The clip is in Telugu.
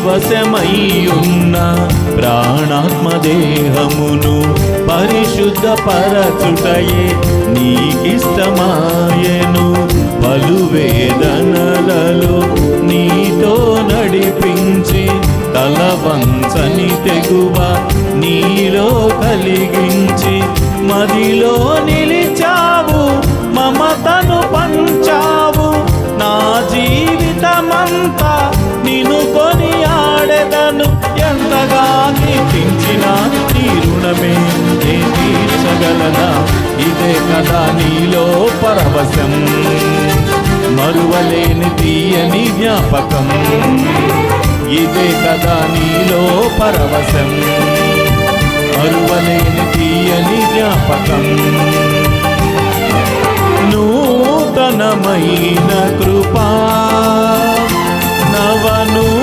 వశమయ్యున్న ప్రాణాత్మదేహమును పరిశుద్ధపరచుటయే నీకిష్టమాయెను. పలు వేదనలలో నీతో నడిపించి తలవంచని తెగువ నీలో కలిగించి మదిలో నిలిచావు, మమతను పంచావు. నా జీవితమంతా నిన్ను కొనియాడెదను. ఎంతగా కీర్తించినా నీ రుణమే నే తీర్చగలనా? ఇదే కదా నీలో పరవశం, మరువలేని తీయని జ్ఞాపకం. ఇదే కదా నీలో పరవశం, మరువలేని తీయని జ్ఞాపకం. నూతనమైన